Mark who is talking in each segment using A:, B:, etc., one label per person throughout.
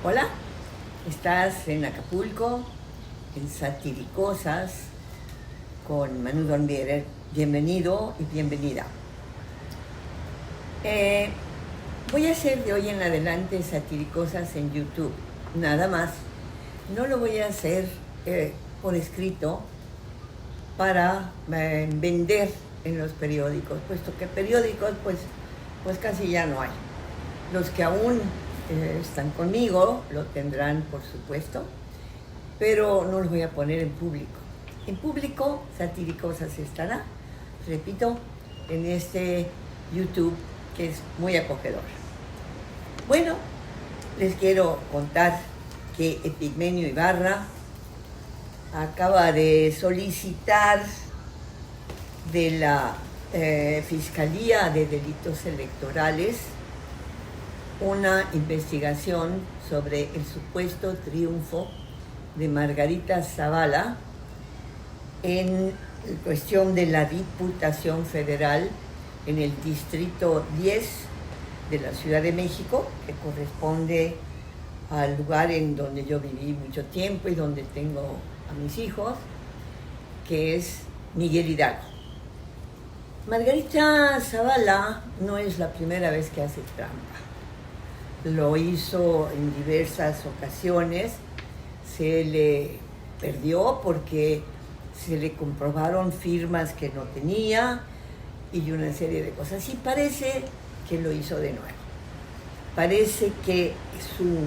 A: Hola, estás en Acapulco, en Satiricosas, con Manu Dormierer. Bienvenido y bienvenida. Eh, Voy a hacer de hoy en adelante Satiricosas en YouTube, nada más. No lo voy a hacer por escrito para vender en los periódicos, puesto que periódicos pues casi ya no hay. Los que aún están conmigo lo tendrán, por supuesto, pero no los voy a poner en público. En público, Satiricosas estará, repito, en este YouTube que es muy acogedor. Bueno, les quiero contar que Epigmenio Ibarra acaba de solicitar de la Fiscalía de Delitos Electorales una investigación sobre el supuesto triunfo de Margarita Zavala en cuestión de la Diputación Federal en el Distrito 10 de la Ciudad de México, que corresponde al lugar en donde yo viví mucho tiempo y donde tengo a mis hijos, que es Miguel Hidalgo. Margarita Zavala no es la primera vez que hace trampa. Lo hizo en diversas ocasiones, se le perdió porque se le comprobaron firmas que no tenía y una serie de cosas. Y parece que lo hizo de nuevo. Parece que su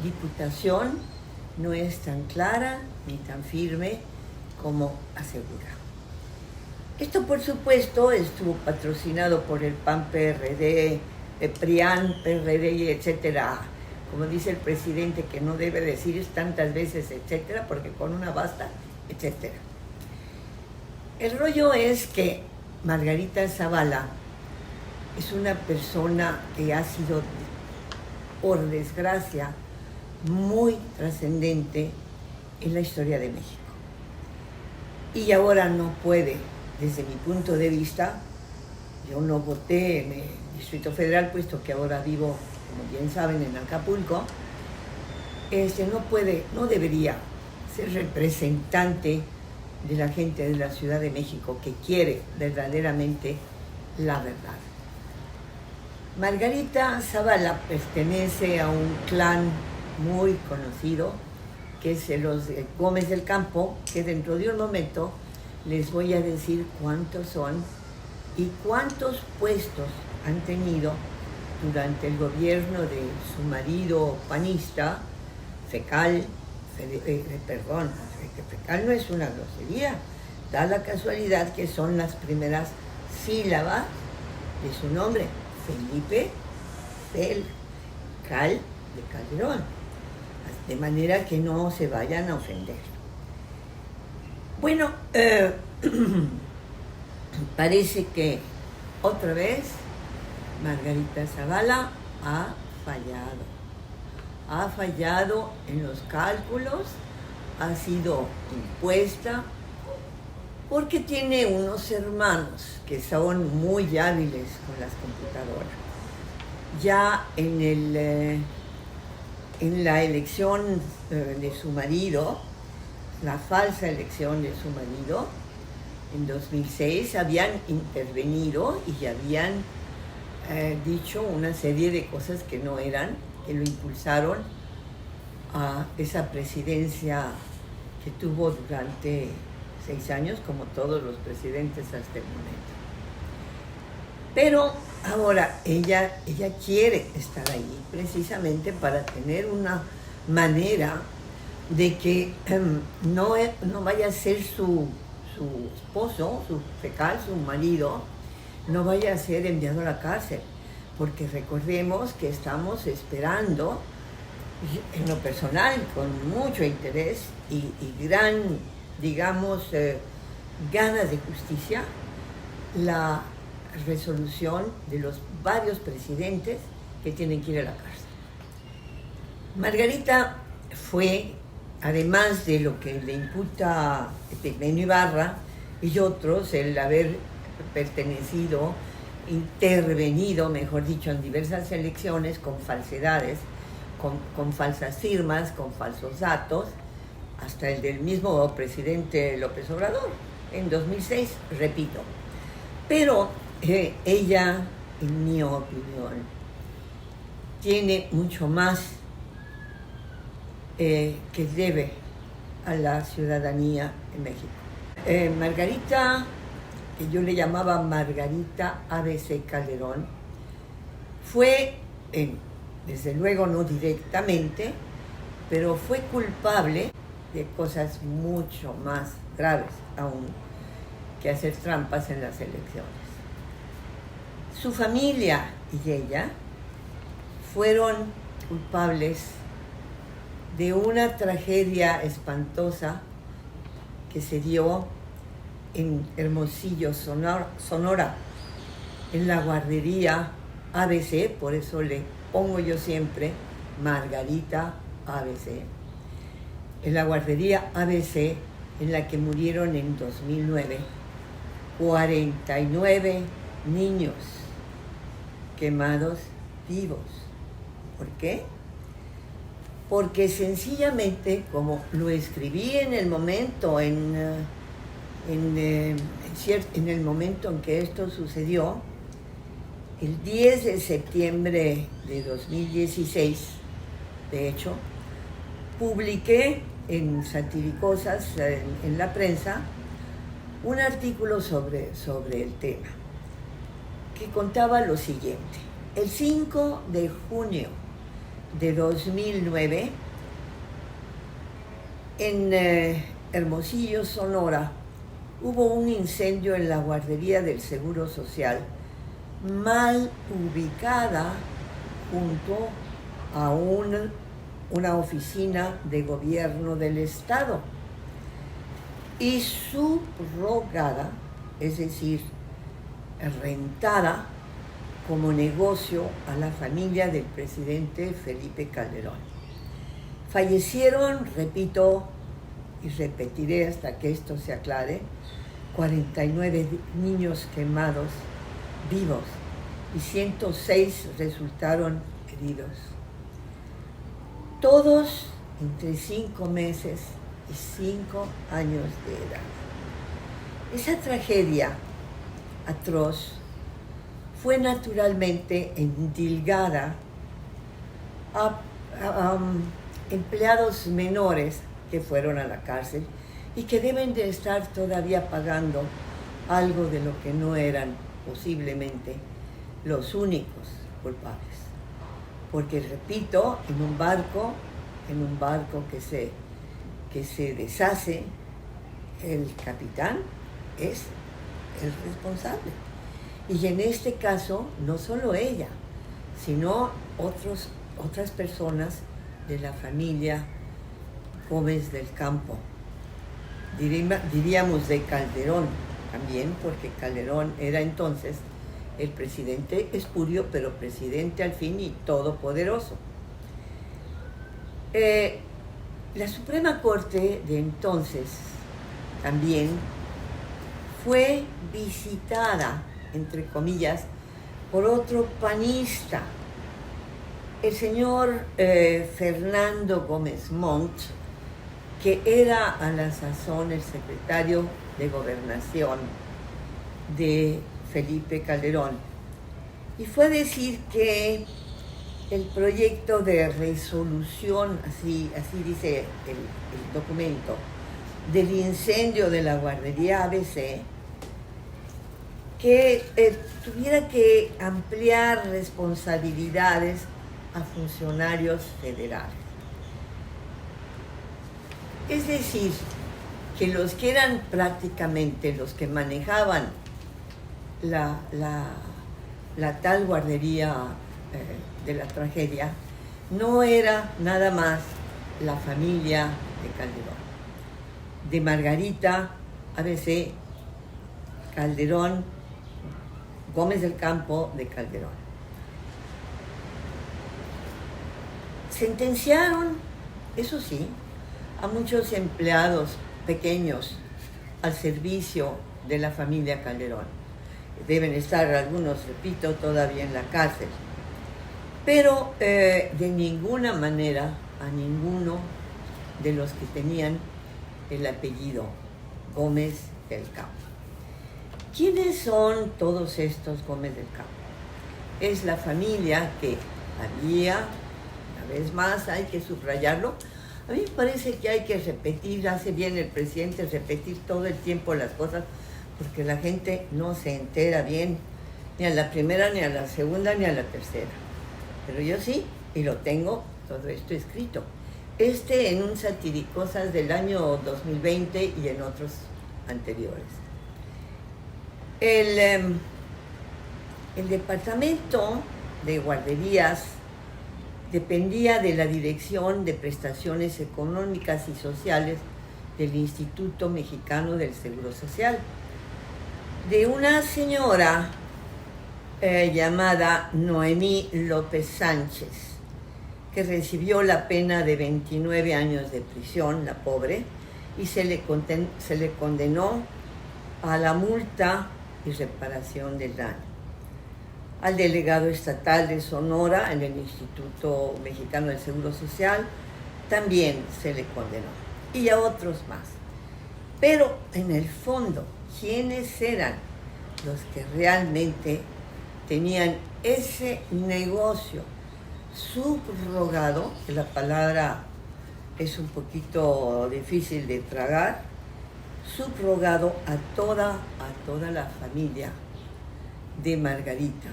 A: diputación no es tan clara ni tan firme como asegura. Esto, por supuesto, estuvo patrocinado por el PAN-PRD, PRIAN, PRD y etcétera. Como dice el presidente, que no debe decir tantas veces etcétera, porque con una basta, etcétera. El rollo es que Margarita Zavala es una persona que ha sido, por desgracia, muy trascendente en la historia de México. Y ahora no puede, desde mi punto de vista, yo no voté en el Distrito Federal, puesto que ahora vivo, como bien saben, en Acapulco, no debería ser representante de la gente de la Ciudad de México que quiere verdaderamente la verdad. Margarita Zavala pertenece a un clan muy conocido, que es los Gómez del Campo, que dentro de un momento les voy a decir cuántos son y cuántos puestos han tenido durante el gobierno de su marido panista, Fecal no es una grosería, da la casualidad que son las primeras sílabas de su nombre, Felipe Cal de Calderón, de manera que no se vayan a ofender. Bueno, parece que otra vez Margarita Zavala ha fallado en los cálculos, ha sido impuesta porque tiene unos hermanos que son muy hábiles con las computadoras. Ya en la elección de su marido, la falsa elección de su marido, en 2006, habían intervenido y habían dicho una serie de cosas que no eran, que lo impulsaron a esa presidencia que tuvo durante 6 años, como todos los presidentes hasta el momento. Pero ahora ella quiere estar ahí precisamente para tener una manera de que no vaya a ser su esposo, su Fecal, su marido, no vaya a ser enviado a la cárcel, porque recordemos que estamos esperando, en lo personal, con mucho interés y gran, digamos, ganas de justicia, la resolución de los varios presidentes que tienen que ir a la cárcel. Margarita fue, además de lo que le imputa Epigmenio Ibarra y otros, el haber intervenido, mejor dicho, en diversas elecciones con falsedades, con falsas firmas, con falsos datos, hasta el del mismo presidente López Obrador, en 2006, repito. Pero ella, en mi opinión, tiene mucho más que debe a la ciudadanía en México. Margarita, que yo le llamaba Margarita ABC Calderón, fue, desde luego no directamente, pero fue culpable de cosas mucho más graves aún que hacer trampas en las elecciones. Su familia y ella fueron culpables de una tragedia espantosa que se dio en Hermosillo, Sonora, en la guardería ABC, por eso le pongo yo siempre Margarita ABC, en la guardería ABC en la que murieron en 2009 49 niños quemados vivos. ¿Por qué? Porque sencillamente, como lo escribí en el momento, en el momento en que esto sucedió, el 10 de septiembre de 2016, de hecho, publiqué en Satiricosas, en la prensa, un artículo sobre el tema, que contaba lo siguiente. El 5 de junio de 2009, en Hermosillo, Sonora, hubo un incendio en la guardería del Seguro Social, mal ubicada junto a una oficina de gobierno del Estado y subrogada, es decir, rentada como negocio a la familia del presidente Felipe Calderón. Fallecieron, repito y repetiré hasta que esto se aclare, 49 niños quemados vivos y 106 resultaron heridos. Todos entre 5 meses y 5 años de edad. Esa tragedia atroz fue naturalmente endilgada a empleados menores que fueron a la cárcel y que deben de estar todavía pagando algo de lo que no eran posiblemente los únicos culpables. Porque, repito, en un barco que se deshace, el capitán es el responsable. Y en este caso, no solo ella, sino otras personas de la familia Gómez del Campo. Diríamos de Calderón también, porque Calderón era entonces el presidente espurio, pero presidente al fin y todopoderoso. La Suprema Corte de entonces también fue visitada, entre comillas, por otro panista, el señor Fernando Gómez Montt, que era a la sazón el secretario de Gobernación de Felipe Calderón. Y fue a decir que el proyecto de resolución, así dice el documento, del incendio de la guardería ABC, que tuviera que ampliar responsabilidades a funcionarios federales. Es decir, que los que eran prácticamente los que manejaban la tal guardería de la tragedia, no era nada más la familia de Calderón, de Margarita ABC Calderón, Gómez del Campo de Calderón. Sentenciaron, eso sí, a muchos empleados pequeños al servicio de la familia Calderón. Deben estar algunos, repito, todavía en la cárcel. pero de ninguna manera a ninguno de los que tenían el apellido Gómez del Campo. ¿Quiénes son todos estos Gómez del Campo? Es la familia que había, una vez más hay que subrayarlo. A mí me parece que hay que repetir, hace bien el presidente repetir todo el tiempo las cosas, porque la gente no se entera bien, ni a la primera, ni a la segunda, ni a la tercera. Pero yo sí, y lo tengo todo esto escrito. En un Satiricosas del año 2020 y en otros anteriores. El departamento de guarderías dependía de la Dirección de Prestaciones Económicas y Sociales del Instituto Mexicano del Seguro Social, de una señora llamada Noemí López Sánchez, que recibió la pena de 29 años de prisión, la pobre, y se le condenó a la multa y reparación del daño. Al delegado estatal de Sonora en el Instituto Mexicano del Seguro Social también se le condenó, y a otros más. Pero en el fondo, ¿quiénes eran los que realmente tenían ese negocio subrogado? Que la palabra es un poquito difícil de tragar, subrogado a toda la familia de Margarita.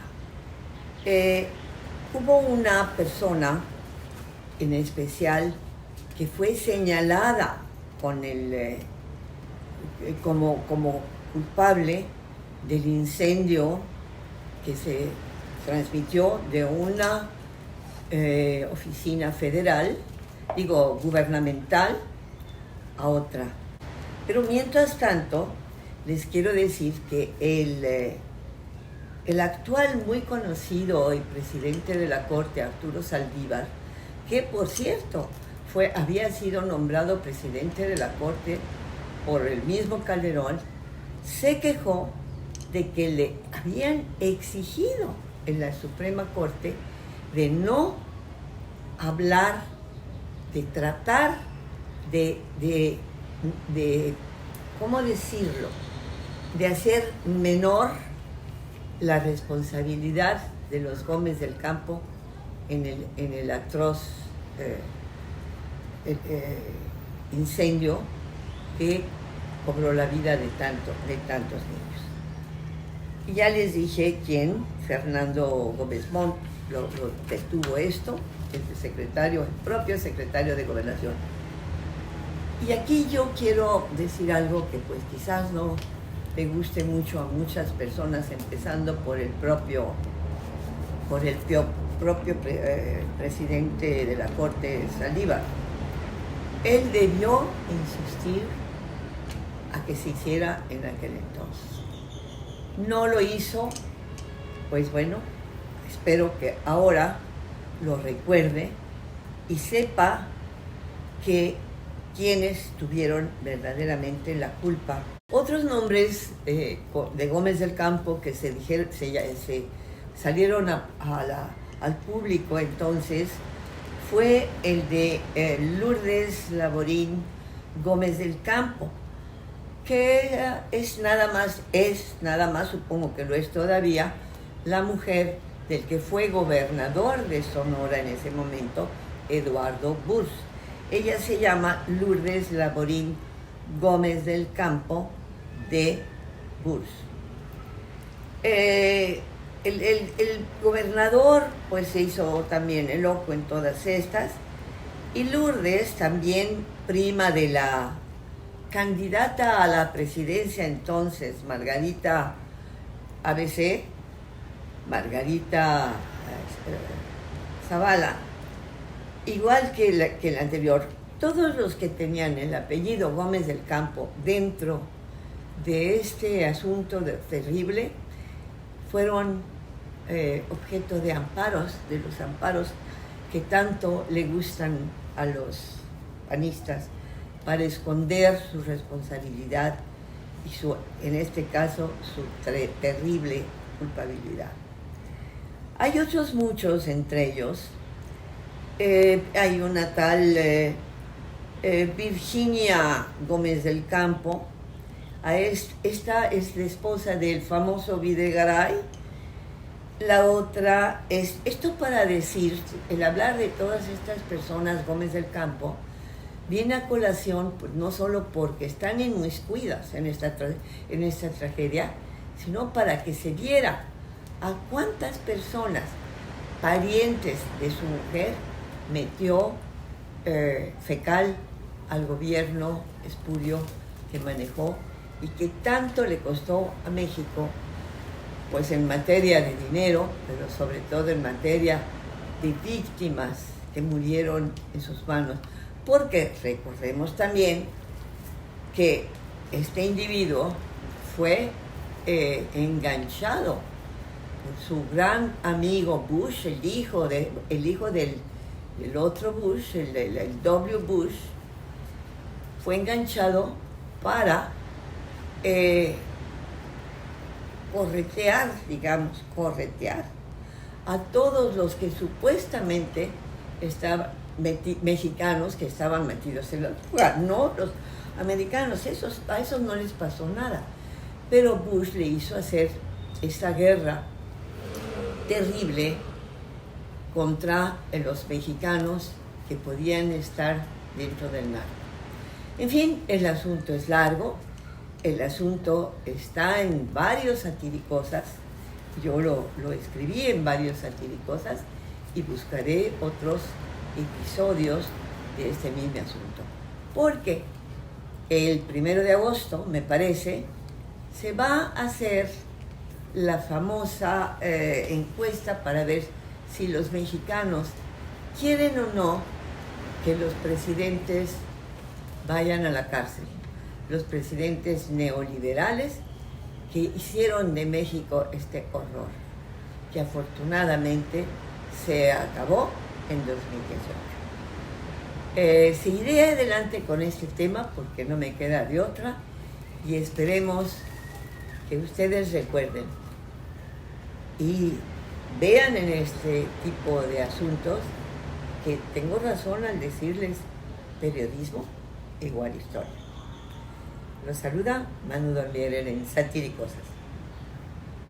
A: Hubo una persona en especial que fue señalada con como culpable del incendio que se transmitió de una oficina federal, gubernamental, a otra. Pero mientras tanto, les quiero decir que el actual muy conocido y presidente de la Corte, Arturo Saldívar, que por cierto había sido nombrado presidente de la Corte por el mismo Calderón, se quejó de que le habían exigido en la Suprema Corte de no hablar, de tratar de ¿cómo decirlo?, de hacer menor la responsabilidad de los Gómez del Campo en el atroz incendio que cobró la vida de tantos niños. Y ya les dije quién, Fernando Gómez Montt, lo detuvo esto, el propio secretario de Gobernación. Y aquí yo quiero decir algo que pues quizás no le guste mucho a muchas personas, empezando por el propio presidente de la Corte, Saldívar. Él debió insistir a que se hiciera en aquel entonces. No lo hizo, pues bueno, espero que ahora lo recuerde y sepa que quienes tuvieron verdaderamente la culpa. Otros nombres de Gómez del Campo que se salieron al público entonces fue el de Lourdes Laborín Gómez del Campo, que es nada más, supongo que lo es todavía, la mujer del que fue gobernador de Sonora en ese momento, Eduardo Burrs. Ella se llama Lourdes Laborín Gómez del Campo de Burrs. El gobernador pues se hizo también el ojo en todas estas, y Lourdes, también prima de la candidata a la presidencia entonces, Margarita Zavala, igual que el anterior. Todos los que tenían el apellido Gómez del Campo dentro de este asunto terrible fueron objeto de amparos, de los amparos que tanto le gustan a los panistas para esconder su responsabilidad y en este caso, su terrible culpabilidad. Hay otros muchos entre ellos. Hay una tal Virginia Gómez del Campo. Esta es la esposa del famoso Videgaray. La otra es, esto para decir, el hablar de todas estas personas Gómez del Campo, viene a colación pues, no solo porque están inmiscuidas en esta tragedia, sino para que se viera a cuántas personas, parientes de su mujer, metió fecal al gobierno espurio que manejó y que tanto le costó a México, pues en materia de dinero, pero sobre todo en materia de víctimas que murieron en sus manos. Porque recordemos también que este individuo fue enganchado por su gran amigo Bush, el hijo del otro Bush, el W. Bush, fue enganchado para corretear a todos los que supuestamente estaban mexicanos que estaban metidos en la fuga, no los americanos, a esos no les pasó nada, pero Bush le hizo hacer esta guerra terrible contra los mexicanos que podían estar dentro del narco. En fin, el asunto es largo, el asunto está en varios satiricosas, yo lo escribí en varios satiricosas y buscaré otros episodios de este mismo asunto. Porque el 1 de agosto, me parece, se va a hacer la famosa encuesta para ver si los mexicanos quieren o no que los presidentes vayan a la cárcel. Los presidentes neoliberales que hicieron de México este horror, que afortunadamente se acabó en 2018. Seguiré adelante con este tema porque no me queda de otra y esperemos que ustedes recuerden y vean en este tipo de asuntos que tengo razón al decirles periodismo igual historia. Los saluda Manu Dormierer en Satíricosas.